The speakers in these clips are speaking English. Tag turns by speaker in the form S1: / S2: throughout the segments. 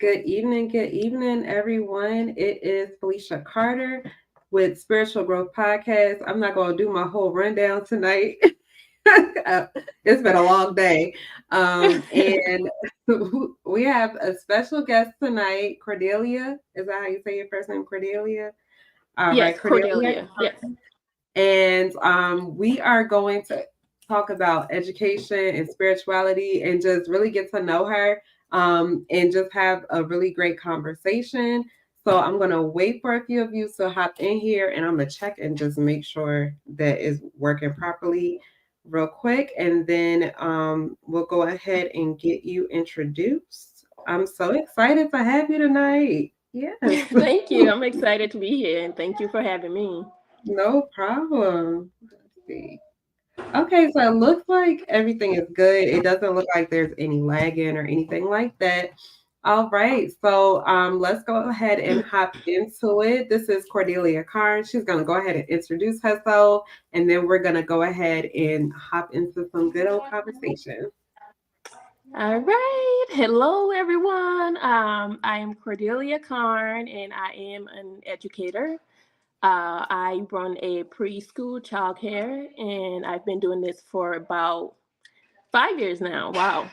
S1: Good evening, everyone. It is Felicia Carter with Spiritual Growth Podcast. I'm not going to do my whole rundown tonight. It's been a long day. And we have a special guest tonight, Cordelia. Is that how you say your first name, Cordelia? All right,
S2: Yes,
S1: Cordelia.
S2: Cordelia. Yes.
S1: And we are going to talk about education and spirituality and just really get to know her and just have a really great conversation. So I'm going to wait for a few of you to hop in here and I'm going to check and just make sure that it's working properly real quick. And then we'll go ahead and get you introduced. I'm so excited to have you tonight. Yes.
S2: Thank you. I'm excited to be here and thank you for having me.
S1: No problem. Let's see. Okay, so it looks like everything is good. It doesn't look like there's any lagging or anything like that. All right, so let's go ahead and hop into it. This is Cordelia Karn. She's going to go ahead and introduce herself, and then we're going to go ahead and hop into some good old conversation.
S2: All right. Hello, everyone. I am Cordelia Karn and I am an educator. I run a preschool childcare and I've been doing this for about 5 years now. Wow.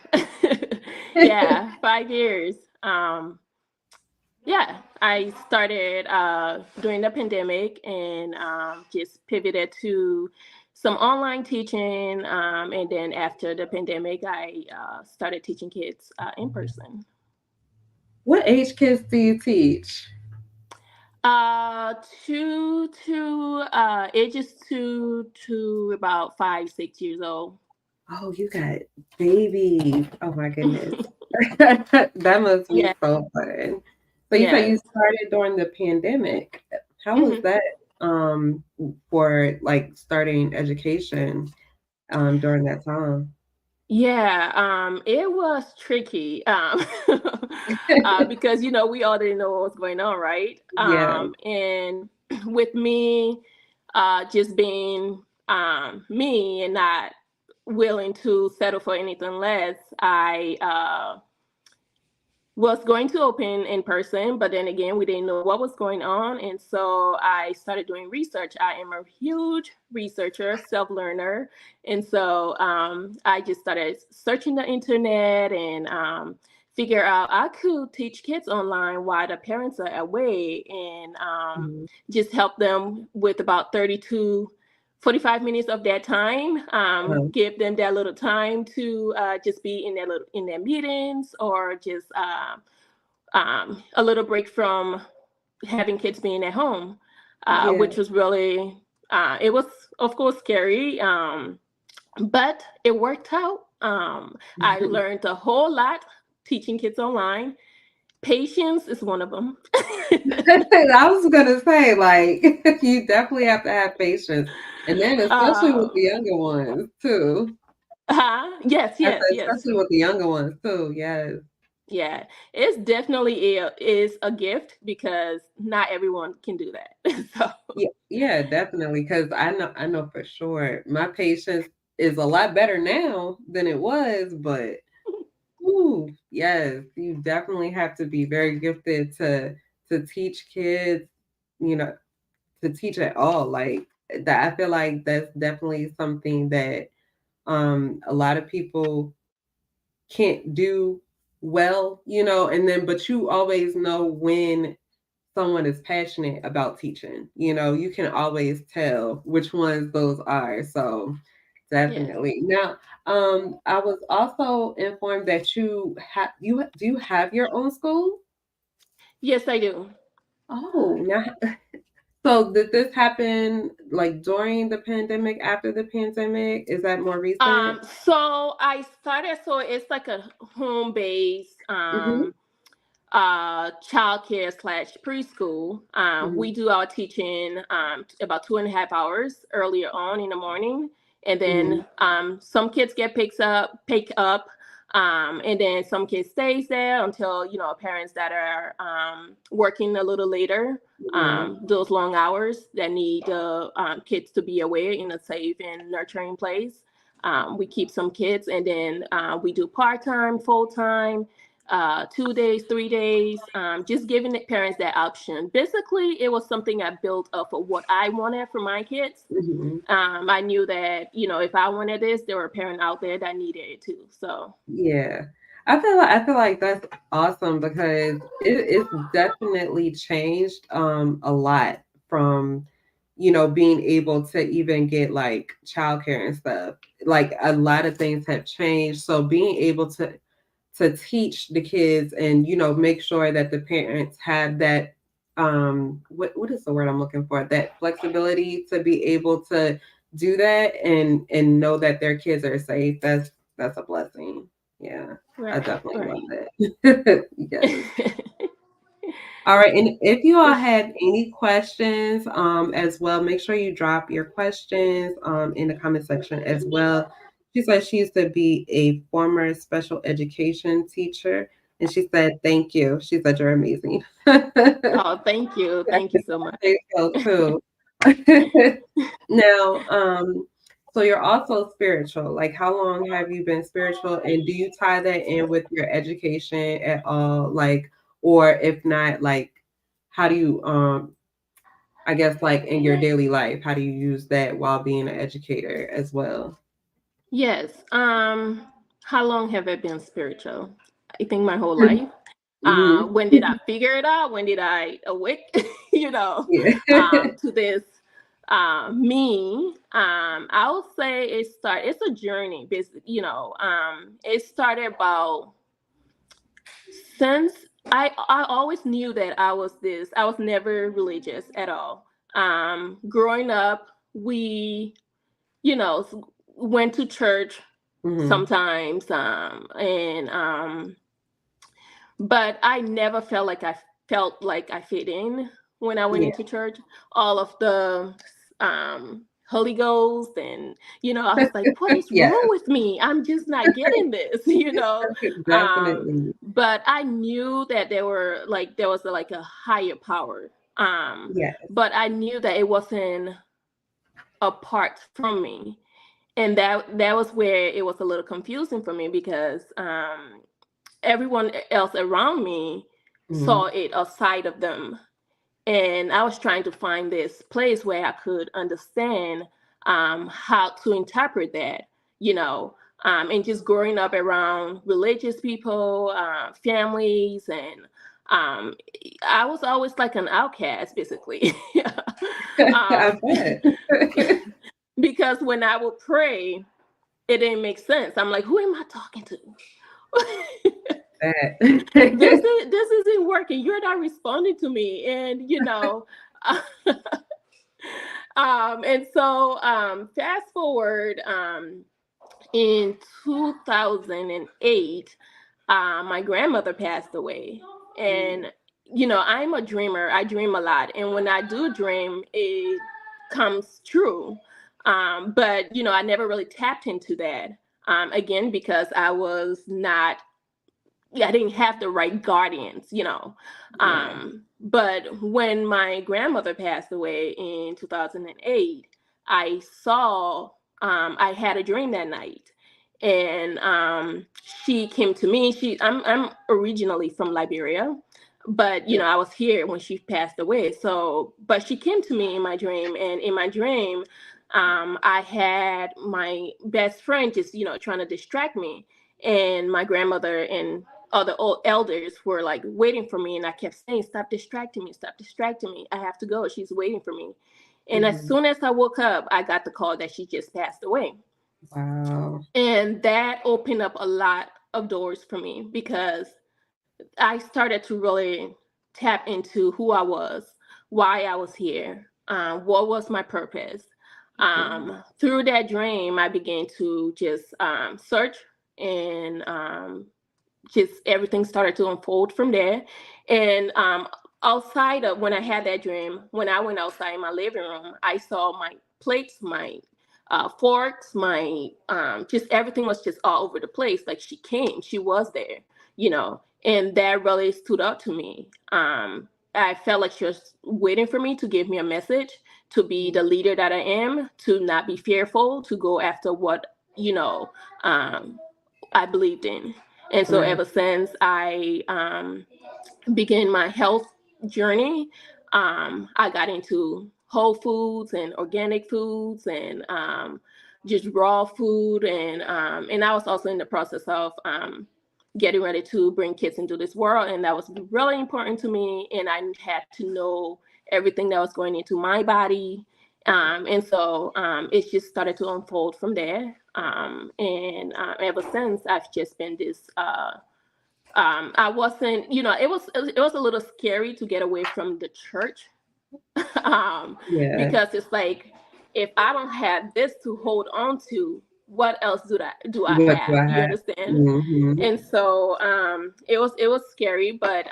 S2: Yeah, 5 years. Yeah, I started during the pandemic and just pivoted to some online teaching. And then after the pandemic, I started teaching kids in person.
S1: What age kids do you teach?
S2: Ages 2 to about 5, 6 years old.
S1: Oh, you got babies. Oh my goodness. That must be
S2: Yeah.
S1: so fun. So you said
S2: Yes.
S1: you started during the pandemic. How was
S2: Mhm.
S1: that for like starting education during that time?
S2: Yeah, it was tricky because we already know what's going on, right?
S1: Yeah.
S2: And with me, just being me and not willing to settle for anything less, I was going to open in person, but then again, we didn't know what was going on. And so I started doing research. I am a huge researcher, self learner. And so I just started searching the internet and figure out I could teach kids online while the parents are away and
S1: Mhm.
S2: just help them with about 45 minutes of their time,
S1: Uh-huh.
S2: give them that little time to just be in their meetings or just a little break from having kids being at home,
S1: Yeah.
S2: which was really it was of course scary, but it worked out. I learned a whole lot teaching kids online. Patience is one of them.
S1: I was gonna say, like, you definitely have to have patience. And then especially with
S2: uh,
S1: the younger ones too.
S2: yes,
S1: I
S2: yes,
S1: said
S2: yes.
S1: especially with the younger ones too, yes.
S2: Yeah, it's definitely is a gift because not everyone can do that. So,
S1: Yeah, yeah, definitely. Because I know for sure my patience is a lot better now than it was, but ooh, yes, you definitely have to be very gifted to teach kids, you know, to teach at all. Like that, I feel like that's definitely something that a lot of people can't do well, and then but you always know when someone is passionate about teaching. You can always tell which ones those are. So
S2: yes,
S1: definitely. Now, I was also informed that do you have your own school?
S2: yes, I do.
S1: Oh, now so did this happen like during the pandemic, after the pandemic? Is that more recent?
S2: So I started. So it's like a home based
S1: Mm-hmm.
S2: childcare slash preschool.
S1: Mm-hmm.
S2: We do our teaching about 2.5 hours earlier on in the morning, and
S1: Mm-hmm.
S2: then some kids get pick up, and then some kids stays there until parents that are working a little later.
S1: Yeah.
S2: Those long hours that need the kids to be aware in a safe and nurturing place. We keep some kids, and then we do part time, full time. 2 days, 3 days, just giving the parents that option. Basically, it was something I built up for what I wanted for my kids.
S1: Mhm.
S2: I knew that, if I wanted this, there were a parent out there that needed it too. So
S1: Yeah. I feel like that's awesome because it's definitely changed a lot from being able to even get like childcare and stuff. Like a lot of things have changed. So being able to teach the kids and make sure that the parents have that what is the word I'm looking for, that flexibility to be able to do that and know that their kids are safe, that's a blessing. Yeah, I
S2: right,
S1: definitely love
S2: right.
S1: that. Yes. All right, and if you all have any questions as well, make sure you drop your questions in the comment section as well. She said she used to be a former special education teacher, and she said, "Thank you." She said, "You're amazing."
S2: Oh, thank you.
S1: I
S2: Thank you so much.
S1: think so too. Now, so you're also spiritual. Like, how long have you been spiritual, and do you tie that in with your education at all? Like, or if not, like, how do you, I guess, like in your daily life, how do you use that while being an educator as well?
S2: Yes. How long have I been spiritual? I think my whole life.
S1: Hmm.
S2: When did I figure it out? When did I awake?
S1: Yeah.
S2: To this me. I would say it's a journey. Basically, it started about since I always knew that I was this. I was never religious at all. Growing up, we you know s- went to church
S1: Hmm.
S2: sometimes, and but I never felt like I fit in when I went
S1: Yeah.
S2: into church. All of the Holy Ghost, and I was like, what is
S1: Yeah.
S2: wrong with me? I'm just not getting this,
S1: Definitely.
S2: But I knew that there was like a higher power.
S1: Yeah.
S2: But I knew that it wasn't apart from me, and that was where it was a little confusing for me because everyone else around me
S1: Hmm.
S2: saw it outside of them, and I was trying to find this place where I could understand how to interpret that, and just growing up around religious people, families, and um, I was always like an outcast, basically.
S1: I
S2: um,
S1: bet.
S2: because when I would pray, it didn't make sense. I'm like, who am I talking to? this
S1: That.
S2: is this isn't working. You're not responding to me, and and so fast forward, in 2008, my grandmother passed away, and I'm a dreamer. I dream a lot, and when I do dream, it comes true. But I never really tapped into that. Again, because I was not I didn't have the right guardians.
S1: Yeah.
S2: But when my grandmother passed away in 2008, I saw, I had a dream that night. And she came to me. I'm originally from Liberia, but
S1: Yeah.
S2: I was here when she passed away. So, but she came to me in my dream, and in my dream, I had my best friend just trying to distract me, and my grandmother and other old elders were like waiting for me, and I kept saying, stop distracting me, stop distracting me, I have to go, she's waiting for me. And as
S1: Hmm.
S2: soon as I woke up, I got the call that she just passed away.
S1: Wow.
S2: And that opened up a lot of doors for me because I started to really tap into who I was, why I was here, what was my purpose.
S1: Yeah.
S2: Through that dream, I began to just search, and just everything started to unfold from there. And outside of when I had that dream, when I went outside in my living room, I saw my plates, my forks, my just everything was just all over the place. Like she was there, and that really stood out to me. I felt like she was waiting for me to give me a message, to be the leader that I am, to not be fearful, to go after what you know um, I believed in. And so
S1: Right.
S2: ever since I began my health journey, I got into whole foods and organic foods and just raw food, and I was also in the process of getting ready to bring kids into this world, and that was really important to me. And I had to know everything that was going into my body, and so it just started to unfold from there. And ever since, I've just been this. I wasn't, it was a little scary to get away from the church, um,
S1: Yeah.
S2: because it's like, if I don't have this to hold on to, what else do I
S1: What do
S2: have?
S1: I
S2: You
S1: have?
S2: understand?
S1: Hmm.
S2: And so it was scary, but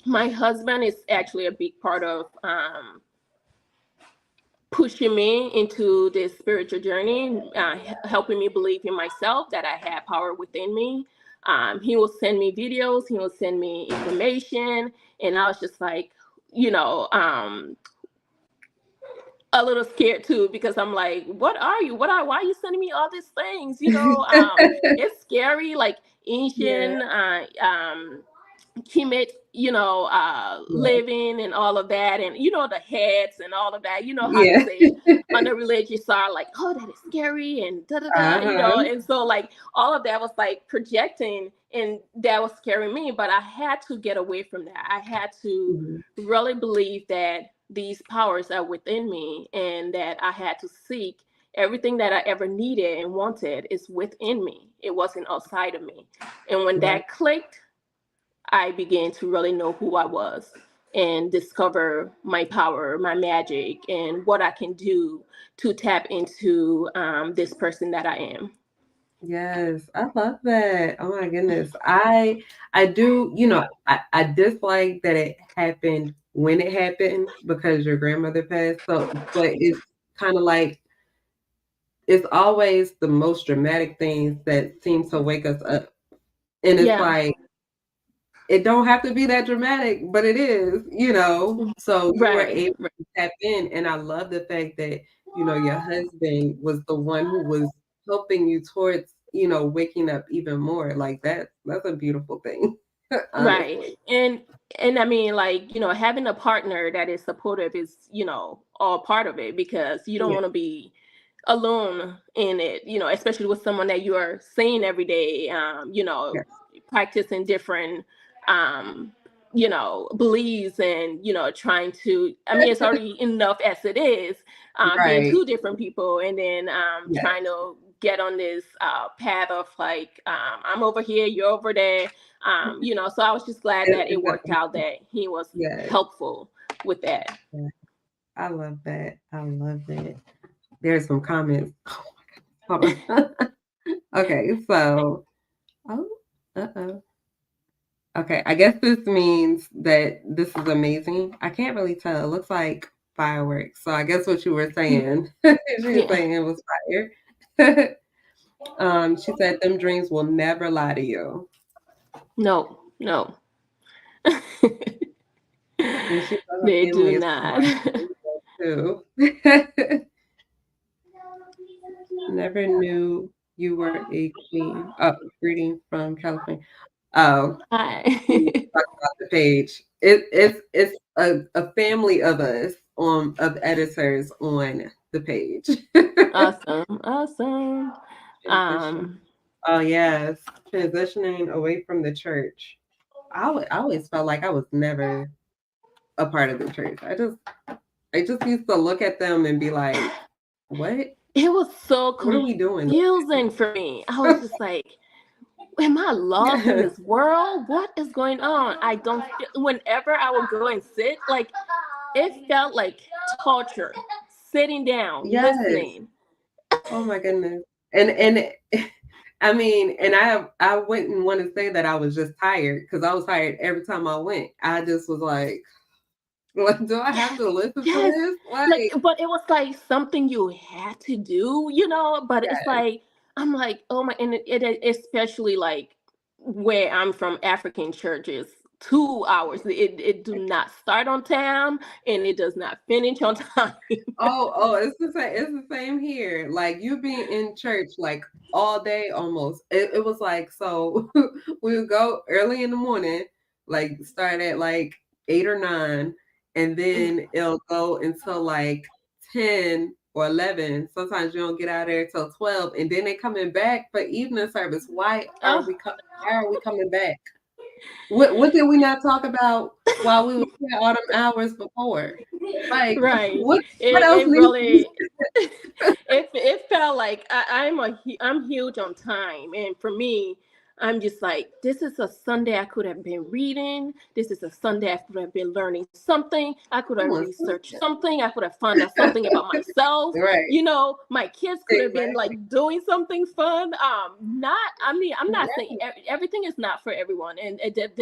S2: my husband is actually a big part of pushing me into this spiritual journey, helping me believe in myself that I had power within me. He will send me videos, he will send me information, and I was just like, you know, a little scared too, because I'm like, what are you? Why are you sending me all these things? It's scary, like
S1: Yeah.
S2: ancient Kemet,
S1: Yeah.
S2: living and all of that, and the heads and all of that. You know how they
S1: Yeah.
S2: say on the religious side, like, oh, that is scary and da da da,
S1: Uh-huh.
S2: and so like all of that was like projecting, and that was scaring me. But I had to get away from that. I had to
S1: Mhm.
S2: really believe that these powers are within me, and that I had to seek everything that I ever needed and wanted is within me. It wasn't outside of me. And when
S1: Right.
S2: that clicked, I began to really know who I was and discover my power, my magic, and what I can do to tap into this person that I am.
S1: Yes, I love that. Oh my goodness. I do, I dislike that it happened when it happened because your grandmother passed. So, but it's kind of like it's always the most dramatic things that seem to wake us up. And it's
S2: Yeah.
S1: like it don't have to be that dramatic, but it is. So you were
S2: Right.
S1: able
S2: Right.
S1: to tap in, and I love the fact that, your husband was the one who was helping you towards, waking up even more. Like that's a beautiful thing,
S2: Right.
S1: honestly.
S2: And I mean, like, having a partner that is supportive is, all part of it, because you don't
S1: Yeah,
S2: want to be alone in it, especially with someone that you are seeing every day,
S1: yeah.
S2: practicing different um beliefs, and trying to, I mean, it's already enough as it is, being
S1: Right.
S2: two different people, and then
S1: Yeah.
S2: trying to get on this path of like, I'm over here, you're over there, so I was just glad that it
S1: It's
S2: worked
S1: a
S2: out, that he was
S1: yes.
S2: helpful with that.
S1: Yeah. I love that. I love that. There's some comments. Hold on. Okay, so oh, uh-oh. Okay, I guess this means that this is amazing. I can't really tell. It looks like fireworks. So I guess what you were saying, she was
S2: Yeah.
S1: saying it was fire. She said them dreams will never lie to you.
S2: No, no.
S1: And she said her
S2: They do
S1: family is from
S2: not.
S1: Arkansas too. Never knew you were a queen. Oh, greeting from California. Oh, we
S2: Hi.
S1: talk about the page. It's a family of us of editors on the page.
S2: Awesome. Awesome.
S1: Transition.
S2: Um,
S1: Oh yes, transitioning away from the church. I always felt like I was never a part of the church. I just used to look at them and be like, what?
S2: it was so
S1: What are we doing?
S2: confusing for me. I was just like, am I lost in
S1: Yes,
S2: this world? What is going on? I don't, whenever I would go and sit, like, it felt like torture, sitting down,
S1: yes.
S2: listening.
S1: Oh my goodness. And I mean, and I wouldn't want to say that I was just tired because I was tired every time I went. I just was like, what do I have to listen to
S2: Yes,
S1: this?
S2: like,
S1: Like,
S2: but it was like something you had to do, but it's
S1: yes,
S2: like, I'm like, oh my, and it especially like where I'm from, African churches, 2 hours. It do not start on time and it does not finish on time.
S1: Oh, it's the same. It's the same here. Like you being in church like all day almost. It was like so we would go early in the morning, like start at like 8 or 9, and then it'll go until like 10 or 11. Sometimes you don't get out of there till 12, and then they coming back for evening service.
S2: Oh,
S1: Why are we coming back? What did we not talk about while we were here all them hours before? Like
S2: right.
S1: what else
S2: It
S1: needs to be
S2: really it felt like I'm huge on time, and for me, I'm just like, this is a Sunday I could have been reading. This is a Sunday I could have been learning something. I could have
S1: someone
S2: researched something. I could have found out something about myself.
S1: right,
S2: You know, my kids could have been
S1: exactly.
S2: like doing something fun. Not, I mean, I'm not saying
S1: Right,
S2: everything is not for everyone, and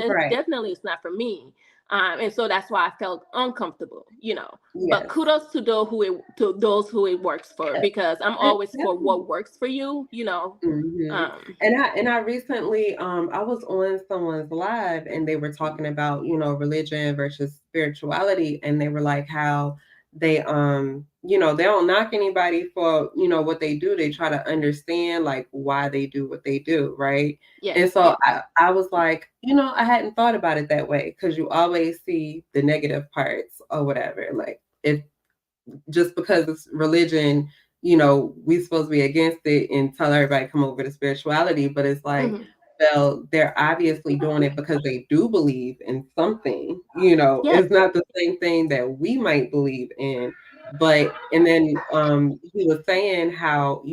S1: right.
S2: definitely it's not for me. And so that's why I felt uncomfortable, But
S1: Yes.
S2: kudos to those who it works for,
S1: Yeah.
S2: because I'm
S1: It
S2: always for
S1: definitely.
S2: what works for you.
S1: Mhm.
S2: Um,
S1: And I recently I was on someone's live and they were talking about, religion versus spirituality, and they were like how they they don't knock anybody for, what they do. They try to understand like why they do what they do, right?
S2: yes,
S1: And so
S2: yes,
S1: I was like, I hadn't thought about it that way because you always see the negative parts or whatever. Like if just because it's religion, we supposed to be against it and tell everybody come over to spirituality. But it's like,
S2: hmm
S1: well, they're obviously doing it because they do believe in something.
S2: yes,
S1: It's not the same thing that we might believe in. But and then he was saying how,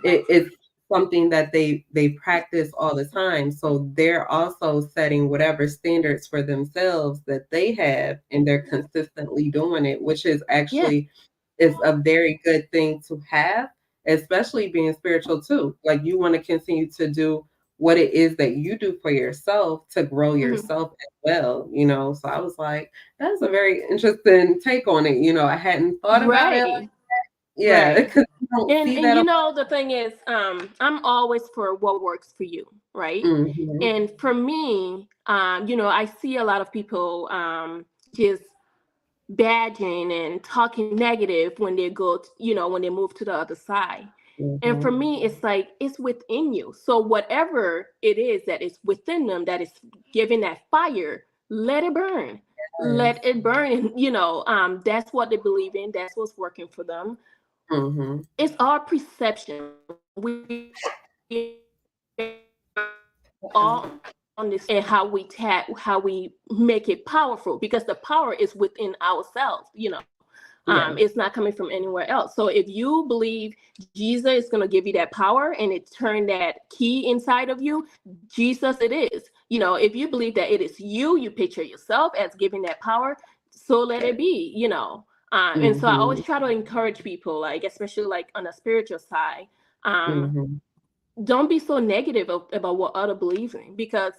S1: it's something that they practice all the time, so they're also setting whatever standards for themselves that they have, and they're consistently doing it, which is
S2: yes,
S1: actually is a very good thing to have, especially being spiritual too. Like you want to continue to do what it is that you do for yourself to grow
S2: hmm
S1: yourself as well. So I was like, that's a very interesting take on it. I hadn't thought about it.
S2: right,
S1: Yeah,
S2: right.
S1: because you don't see
S2: And
S1: that.
S2: the thing is, I'm always for what works for you, right?
S1: Mhm.
S2: And for me, I see a lot of people just badging and talking negative when they when they move to the other side. And for
S1: Mhm.
S2: me, it's like it's within you. So whatever it is that is within them that is giving that fire, let it burn. Let
S1: Yes.
S2: it burn. And that's what they believe in. That's what's working for them.
S1: Mhm.
S2: It's our perception. We all on this, and how we make it powerful, because the power is within ourselves.
S1: Yes.
S2: It's not coming from anywhere else. So if you believe Jesus is going to give you that power and it turned that key inside of you, Jesus it is. If you believe that it is you, you picture yourself as giving that power, so let it be. And so I always
S1: Mhm.
S2: try to encourage people, like especially like on a spiritual side, um,
S1: Mhm.
S2: don't be so negative about what other believe in, because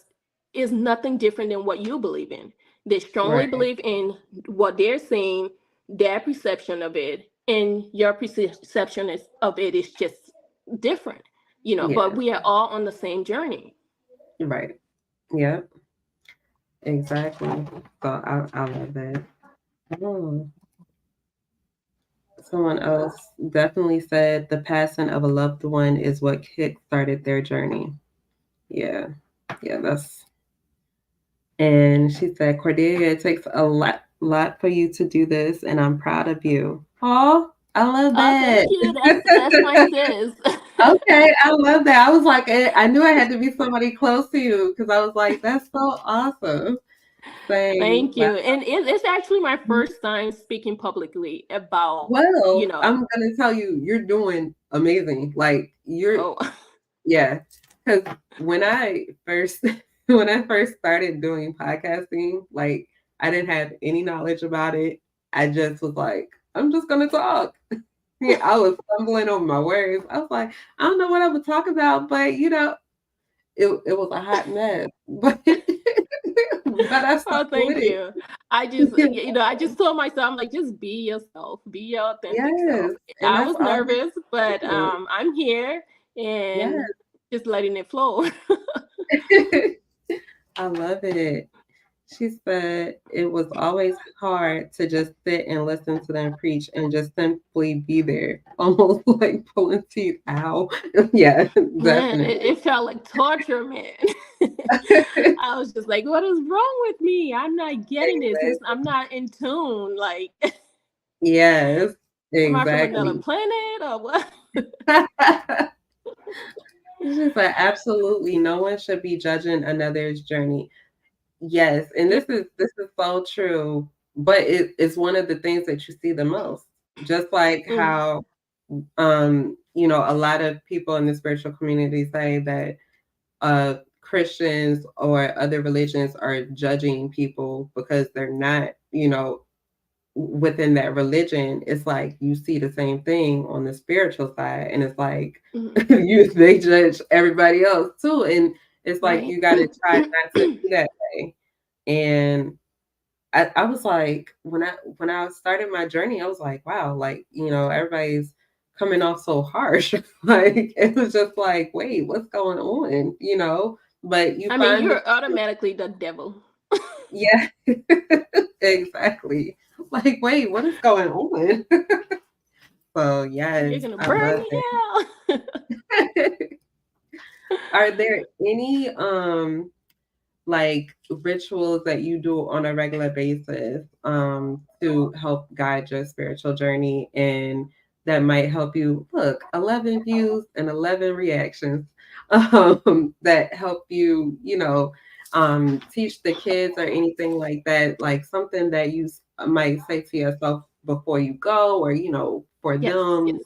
S2: it's nothing different than what you believe in. They strongly
S1: Right.
S2: believe in what they're saying, their perception of it, and your perception of it is just different. But
S1: Yeah.
S2: we are all on the same journey.
S1: Right. Yeah. Exactly. So I love that. Oh, someone else definitely said the passing of a loved one is what kick-started their journey. Yeah. Yeah, and she said, Cordelia, it takes a lot for you to do this, and I'm proud of you. Oh, I love
S2: Oh,
S1: that.
S2: thank you. That's my sis.
S1: Okay, I love that. I was like, I knew I had to be somebody close to you because I was like, that's so awesome. Saying,
S2: Thank you. And it's actually my first time speaking publicly about, you
S1: well,
S2: know,
S1: I'm gonna tell you, you're doing amazing. Like
S2: oh,
S1: yeah, because when I first when I first started doing podcasting, like I didn't have any knowledge about it. I just was like, I'm just gonna talk. Yeah, I was stumbling over my words. I was like, I don't know what I would talk about, but it was a hot mess. But I stuck
S2: oh,
S1: with
S2: thank
S1: it.
S2: you. I just told myself, I'm like, just be yourself, be your authentic
S1: Yes,
S2: self.
S1: and
S2: I
S1: that's
S2: was
S1: all you
S2: nervous, but
S1: can
S2: I'm here
S1: do.
S2: and just letting it flow.
S1: Yes. I love it. She said it was always hard to just sit and listen to them preach and just simply be there, almost like pulling teeth. Ow. Yeah,
S2: Man,
S1: definitely.
S2: it felt like torture, man. I was just like, what is wrong with me? I'm not getting this. I'm not in tune. Like,
S1: Yes,
S2: am I from another
S1: exactly.
S2: planet or what?
S1: It's just like absolutely no one should be judging another's journey. Yes, and
S2: Yep.
S1: this is so true, but it's one of the things that you see the most. Just like
S2: Mm,
S1: how a lot of people in the spiritual community say that Christians or other religions are judging people because they're not, within that religion. It's like you see the same thing on the spiritual side, and it's like
S2: mm,
S1: they judge everybody else too, and it's like
S2: right.
S1: you got to try not to be that way. And I was like, when I started my journey, I was like, wow, like, everybody's coming off so harsh. Like it was just like, wait, what's going on? But you
S2: I mean,
S1: find the
S2: you're automatically the devil.
S1: yeah, exactly. Like, wait, what is going on? So yes,
S2: You're gonna
S1: I
S2: burn
S1: love
S2: in hell.
S1: it. Are there any like rituals that you do on a regular basis to help guide your spiritual journey and that might help you look 11 views and 11 reactions that help you teach the kids or anything like that, like something that you might say to yourself before you go or for
S2: Yes,
S1: them.
S2: yes,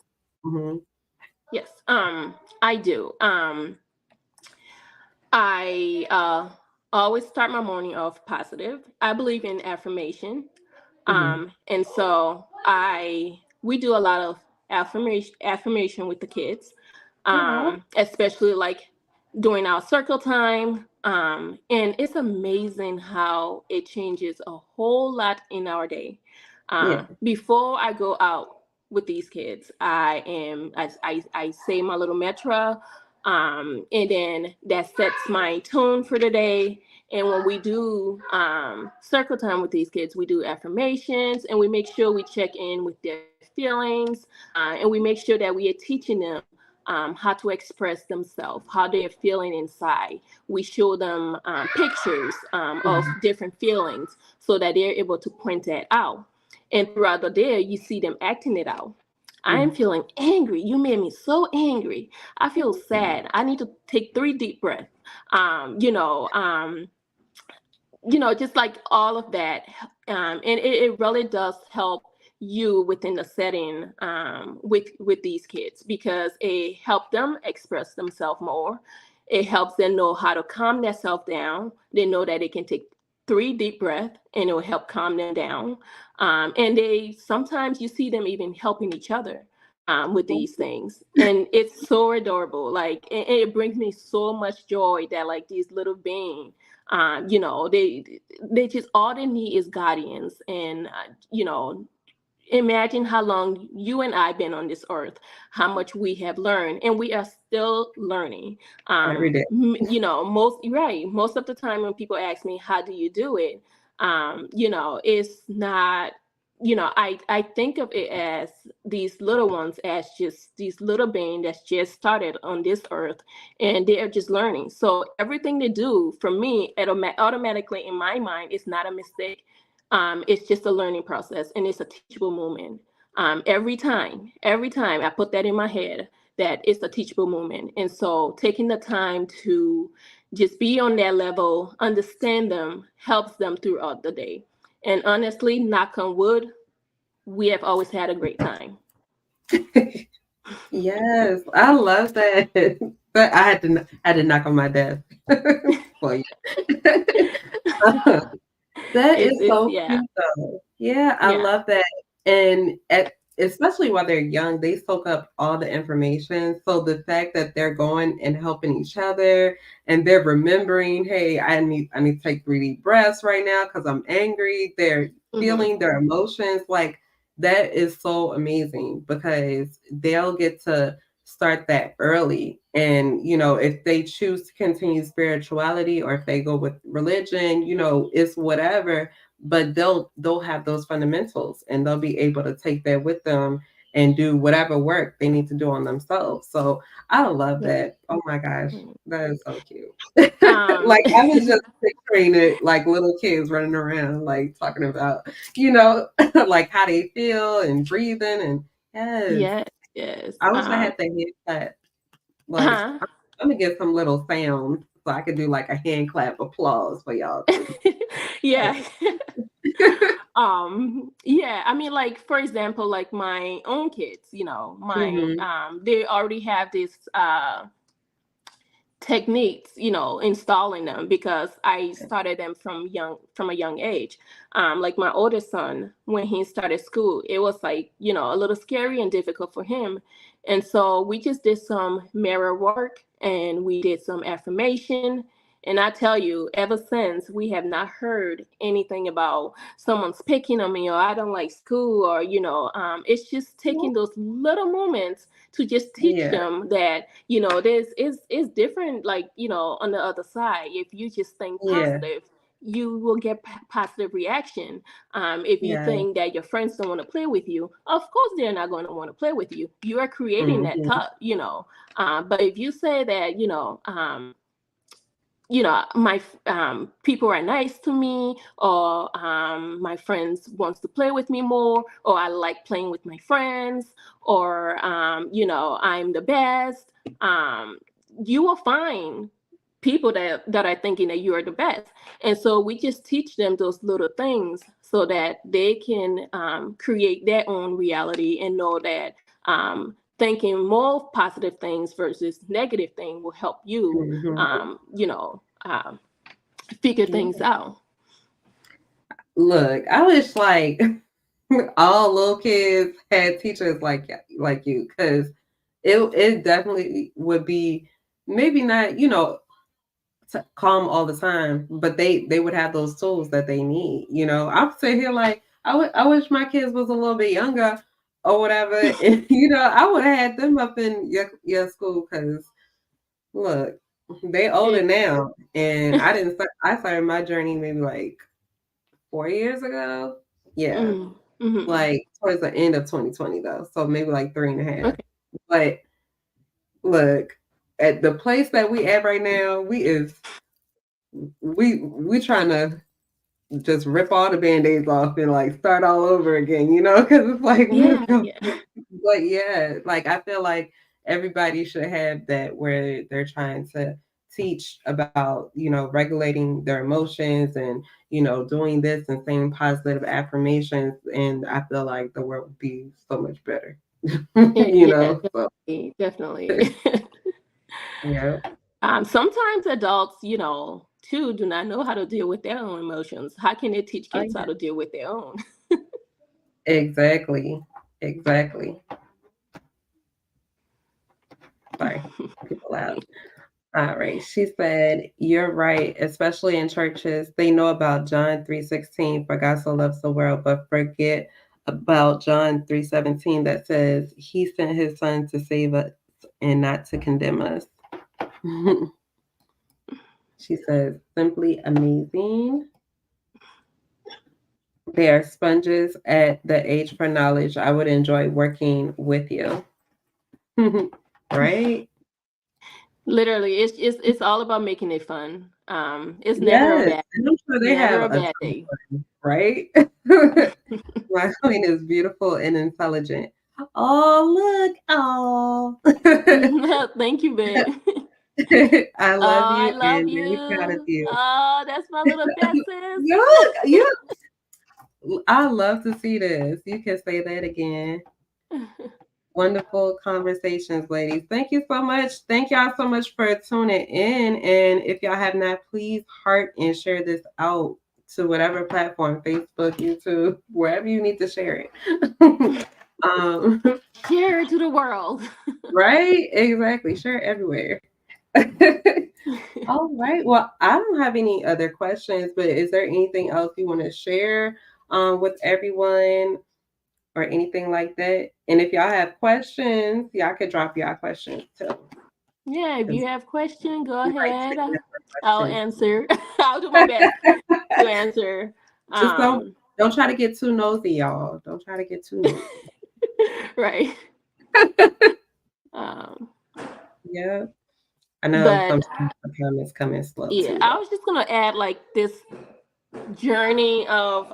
S1: Hmm.
S2: yes. I do. I always start my morning off positive. I believe in affirmation.
S1: Hmm.
S2: And so I we do a lot of affirmation with the kids,
S1: Oh,
S2: especially like during our circle time. And it's amazing how it changes a whole lot in our day.
S1: yeah.
S2: Before I go out with these kids, I say my little mantra, and then that sets my tone for the day. And when we do circle time with these kids, we do affirmations and we make sure we check in with their feelings, and we make sure that we are teaching them how to express themselves, how they're feeling inside. We show them pictures of
S1: Mhm.
S2: different feelings so that they're able to point that out. And throughout the day, you see them acting it out. I am
S1: Mhm.
S2: feeling angry. You made me so angry. I feel sad. I need to take 3 deep breaths. Um, you know, um, just like all of that. And it really does help you within the setting, with these kids, because it helps them express themselves more. It helps them know how to calm themselves down. They know that they can take 3 deep breaths and it will help calm them down. And they sometimes you see them even helping each other with these things, and it's so adorable. Like it brings me so much joy that like these little beings, they just all they need is guardians. And imagine how long you and I been on this earth, how much we have learned, and we are still learning.
S1: Every day.
S2: Most of the time when people ask me how do you do it, it's not, I think of it as these little ones as just these little beings that's just started on this earth, and they are just learning. So everything they do for me, automatically in my mind, is not a mistake. It's just a learning process, and it's a teachable moment. Every time I put that in my head, that it's a teachable moment. And so taking the time to just be on that level, understand them, helps them throughout the day. And honestly, knock on wood, we have always had a great time.
S1: Yes, I love that. But I had to knock on my desk for you. That is
S2: it's
S1: so
S2: yeah,
S1: cute though. Yeah, I
S2: yeah.
S1: love that. And especially while they're young, they soak up all the information. So the fact that they're going and helping each other and they're remembering, hey, I need to take 3 deep breaths right now because I'm angry. They're
S2: Hmm.
S1: feeling their emotions. Like that is so amazing because they'll get to start that early. And, if they choose to continue spirituality or if they go with religion, it's whatever, but they'll have those fundamentals and they'll be able to take that with them and do whatever work they need to do on themselves. So I love
S2: Yeah.
S1: that. Oh my gosh,
S2: Mm.
S1: that is so cute.
S2: Um,
S1: Like I was just picturing it like little kids running around, like talking about, you know, like how they feel and breathing and yes.
S2: yes, yes.
S1: I wish I had the hand clap. Like
S2: Huh?
S1: I'm gonna get some little sounds so I could do like a hand clap applause for y'all too.
S2: Yeah. Yeah, I mean, like, for example, like my own kids, my
S1: Hmm.
S2: they already have this techniques, installing them because I started them from a young age. Like my oldest son, when he started school, it was like, a little scary and difficult for him. And so we just did some mirror work and we did some affirmation. And I tell you, ever since, we have not heard anything about someone's picking on me or I don't like school or, it's just taking those little moments to just teach
S1: Yeah,
S2: them that there's is different, like, on the other side. If you just think
S1: yeah,
S2: positive, you will get positive reaction. If you
S1: yeah.
S2: think that your friends don't want to play with you, of course they're not going to want to play with you. You are creating that
S1: Hmm.
S2: thought. But if you say that, my people are nice to me, or my friends wants to play with me more, or I like playing with my friends, or I'm the best. um, you will find people that are thinking that you are the best. And so we just teach them those little things so that they can create their own reality and know that thinking more positive things versus negative thing will help you
S1: Hmm.
S2: figure things
S1: Yeah.
S2: out.
S1: Look, I wish like all little kids had teachers like you, because it definitely would be maybe not calm all the time, but they would have those tools that they need. I'm sitting here like I wish my kids was a little bit younger or whatever, and I would have had them up in your school because look, they older
S2: It,
S1: now, and I started my journey maybe like 4 years ago. Yeah,
S2: mm-hmm.
S1: like towards the end of 2020 though, so maybe like three and a half.
S2: Okay.
S1: But look, at the place that we at right now, we trying to just rip all the band-aids off and like start all over again, because it's like
S2: Yeah, yeah,
S1: but yeah, like I feel like everybody should have that where they're trying to teach about, regulating their emotions and, doing this and saying positive affirmations. And I feel like the world would be so much better.
S2: yeah,
S1: So
S2: definitely, definitely.
S1: yeah.
S2: Sometimes adults, too, do not know how to deal with their own emotions. How can they teach
S1: Oh,
S2: kids how
S1: yeah.
S2: to deal with their own?
S1: Exactly. Exactly. Sorry. People out. All right. She said, "You're right, especially in churches. They know about John 3:16, for God so loves the world, but forget about John 3:17 that says he sent his son to save us and not to condemn us." She says, "Simply amazing. They are sponges at the age for knowledge. I would enjoy working with you." Right?
S2: Literally, it's all about making it fun. It's never a
S1: Yes.
S2: bad,
S1: And I'm sure they
S2: never
S1: have
S2: a
S1: a
S2: bad
S1: ton of
S2: day.
S1: fun, right? My queen is beautiful and intelligent. Oh, look. Oh.
S2: Thank you, babe.
S1: I
S2: Oh,
S1: love
S2: I
S1: you
S2: love
S1: and very proud of
S2: you.
S1: you.
S2: Oh, that's my little besties.
S1: Look, I love to see this. You can say that again. Wonderful conversations, ladies. Thank you so much. Thank y'all so much for tuning in. And if y'all have not, please heart and share this out to whatever platform, Facebook, YouTube, wherever you need to share it. um,
S2: Share it to the world.
S1: right? Exactly. Share it everywhere. All right. Well, I don't have any other questions, but is there anything else you want to share with everyone or anything like that? And if y'all have questions, y'all could drop y'all questions too.
S2: Yeah, if
S1: 'Cause
S2: you have question, go
S1: we like
S2: ahead.
S1: taking up for
S2: I'll
S1: questions.
S2: answer. I'll do my best to answer.
S1: Just
S2: Um,
S1: don't try to get too nosy, y'all. Don't try to get too nosy.
S2: right. Um,
S1: Yeah. I know
S2: but
S1: sometimes the comments come in slow
S2: yeah,
S1: too,
S2: I
S1: though.
S2: was just gonna add like this journey of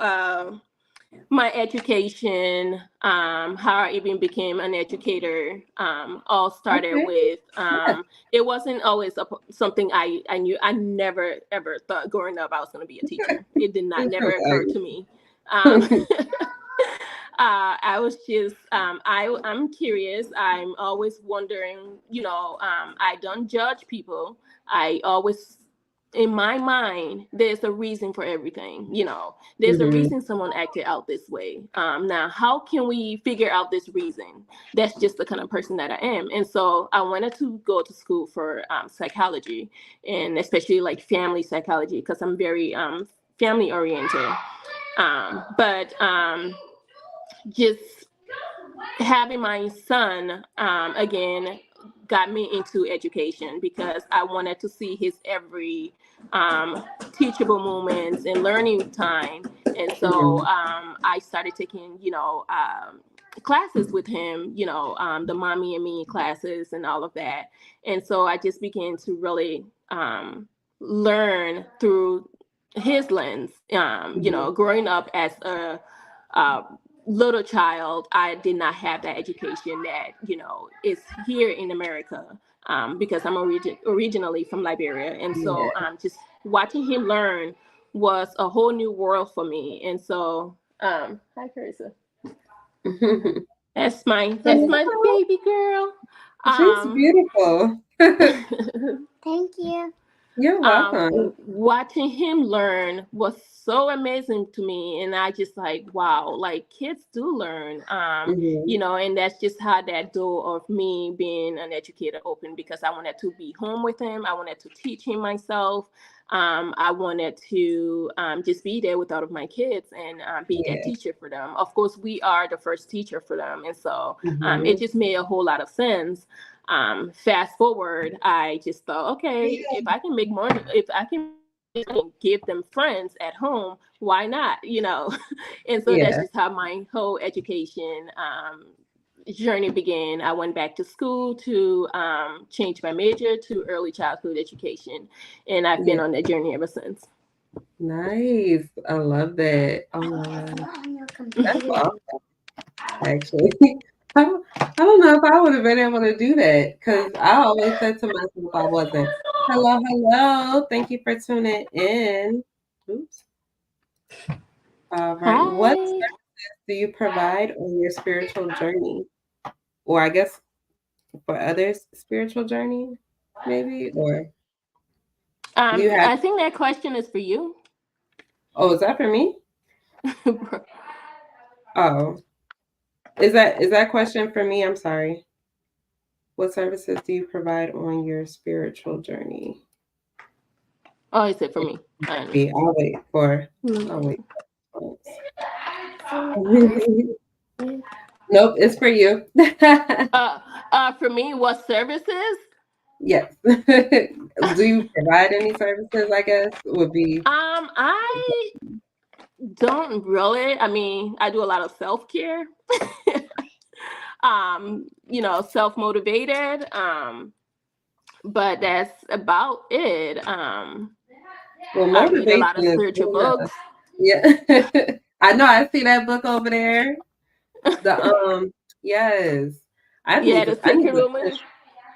S2: my education, how I even became an educator, all started
S1: Okay.
S2: with,
S1: Yeah.
S2: it wasn't always something I knew. I never ever thought growing up I was going to be a teacher. It did not
S1: It's
S2: never occur to
S1: okay.
S2: me. I was just, I'm curious. I'm always wondering, I don't judge people. I always, in my mind, there's a reason for everything, there's a
S1: Mhm.
S2: reason someone acted out this way. Now, how can we figure out this reason? That's just the kind of person that I am. And so I wanted to go to school for psychology, and especially like family psychology, because I'm very family oriented. But just having my son again got me into education because I wanted to see his every teachable moments and learning time. And so
S1: Mhm.
S2: I started taking, classes with him, the mommy and me classes and all of that. And so I just began to really learn through his lens.
S1: Mhm.
S2: Growing up as a little child, I did not have that education that is here in America, because I'm originally from Liberia, and so
S1: Yeah.
S2: just watching him learn was a whole new world for me. And so, hi Carissa, that's my baby girl.
S1: She's
S2: Um,
S1: beautiful.
S2: Thank you.
S1: You're welcome.
S2: Watching him learn was so amazing to me, and I just like, wow, like kids do learn.
S1: Mhm.
S2: And that's just how that door of me being an educator opened, because I wanted to be home with him. I wanted to teach him myself. I wanted to just be there with all of my kids and be that
S1: Yeah.
S2: teacher for them. Of course, we are the first teacher for them, and so it
S1: Mhm.
S2: just made a whole lot of sense. Fast forward, I just thought, okay, if I can make money, if I can give them friends at home, why not? And so that's
S1: Yeah.
S2: just how my whole education journey began. I went back to school to change my major to early childhood education, and I've been
S1: Yeah.
S2: on that journey ever since.
S1: Nice. I love that. Oh my God. That's awesome, actually. I don't know if I would have been able to do that because I always said to myself I wasn't. Hello, hello. Thank you for tuning in. Oops. All right. What
S2: Hi.
S1: do you provide on your spiritual journey? Or I guess for others' spiritual journey, maybe? Or do you have,
S2: I think that question is for you.
S1: oh, is that for me? Oh, is that question for me? I'm sorry. What services do you provide on your spiritual journey?
S2: Oh, is it for
S1: It
S2: me?
S1: might be. I'll wait for. I'll
S2: Mm.
S1: wait. Nope, it's for you.
S2: For me, what services?
S1: Yes. Do you provide any services? I guess would be.
S2: I don't really. I mean, I do a lot of self care. Self motivated. But that's about it.
S1: Well,
S2: I read a lot
S1: motivation
S2: of
S1: is
S2: spiritual
S1: good enough.
S2: books.
S1: Yeah. I know. I see that book over there. The yes. I
S2: Yeah,
S1: need
S2: the
S1: to. I need
S2: secret
S1: to
S2: woman.
S1: finish.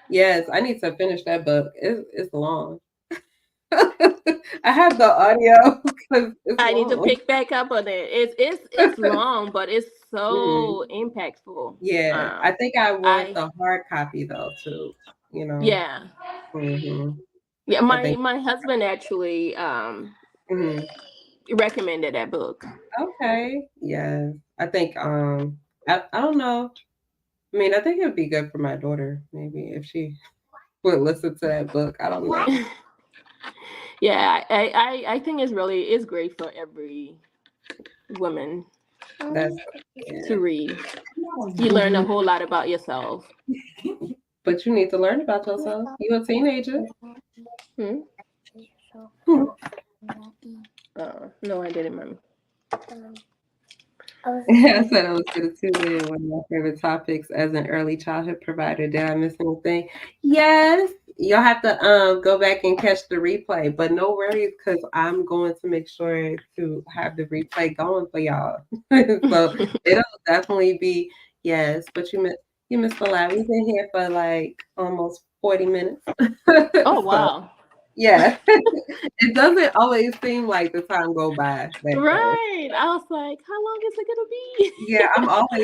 S1: Yes, I need to finish that book. It's long. I have the audio because it's
S2: I need to
S1: long.
S2: pick back up on it. It's long, but it's
S1: Mhm.
S2: so impactful.
S1: Yeah, I think I want
S2: I
S1: the hard copy though too. You know.
S2: Yeah,
S1: Hmm.
S2: yeah.
S1: I
S2: My
S1: think.
S2: my husband actually
S1: Mhm.
S2: recommended that book.
S1: Okay. Yes. I think. I don't know. I mean, I think it would be good for my daughter maybe if she would listen to that book. I don't know.
S2: Yeah, I think it's great for every woman
S1: That's
S2: to
S1: yeah.
S2: read. You learn a whole lot about yourself.
S1: But you need to learn about yourself. You're a teenager.
S2: Hmm?
S1: Hmm.
S2: No, I didn't, mommy.
S1: I said I was going to tune in. One of my favorite topics as an early childhood provider. Did I miss anything? Yes. You'll have to go back and catch the replay, but no worries because I'm going to make sure to have the replay going for y'all. So it'll definitely be yes. But you missed a lot. We've been here for like almost 40 minutes.
S2: Oh,
S1: So
S2: wow.
S1: yeah, it doesn't always seem like the time go by that fast.
S2: Right. I was like, how long is it gonna
S1: Yeah,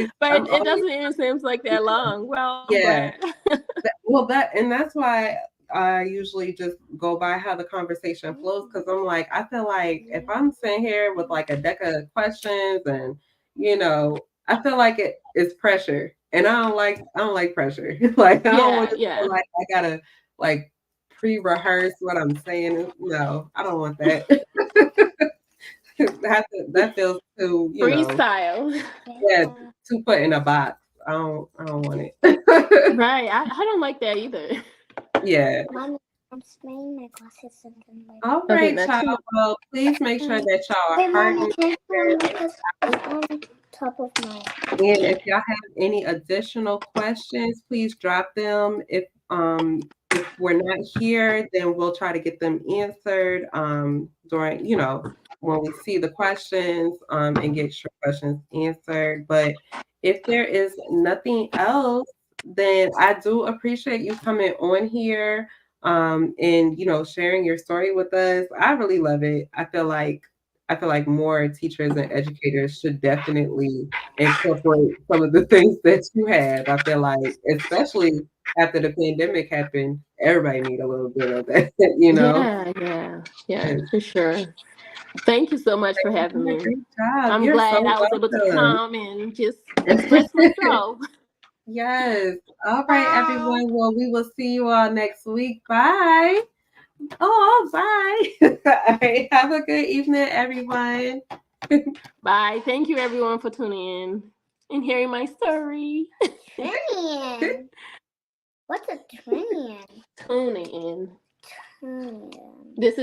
S2: be? But
S1: I'm
S2: it
S1: always
S2: doesn't even seem like that long. Well, I'm
S1: yeah.
S2: glad.
S1: Well, that's why I usually just go by how the conversation flows because I'm like, I feel like if I'm sitting here with like a deck of questions and I feel like it's pressure, and I don't like pressure. Like I don't want
S2: Yeah,
S1: to feel
S2: yeah.
S1: like I gotta like pre-rehearse what I'm saying. No, I don't want that. That feels too,
S2: Freestyle.
S1: yeah, too put in a box. I don't want it.
S2: Right. I don't like that either.
S1: Yeah.
S3: Mommy, I'm spraying my glasses something like
S1: All
S2: Okay,
S1: right,
S2: not
S1: child.
S2: too much.
S1: Well, please make sure that y'all are
S3: Hey, Mommy,
S1: hardened.
S3: can you because it's on top of my
S1: And if y'all have any additional questions, please drop them. If we're not here, then we'll try to get them answered during, when we see the questions and get your questions answered. But if there is nothing else, then I do appreciate you coming on here and sharing your story with us. I really love it. I feel like more teachers and educators should definitely incorporate some of the things that you have. I feel like, especially after the pandemic happened, everybody need a little bit of that, you know?
S2: Yeah, yeah, yeah,
S1: Yes.
S2: for sure. Thank you so much for
S1: You
S2: having
S1: did a
S2: me.
S1: great job.
S2: I'm
S1: You're
S2: glad
S1: so
S2: I was able to
S1: welcome.
S2: come and just express myself.
S1: Yes. All right,
S3: bye.
S1: everyone. Well, we will see you all next week. Bye. Oh, bye. All right. Have a good evening, everyone.
S2: Bye. Thank you, everyone, for tuning in and hearing my story.
S3: Trillion. What's a trillion?
S2: Tuning in.
S3: Trillion.
S2: This is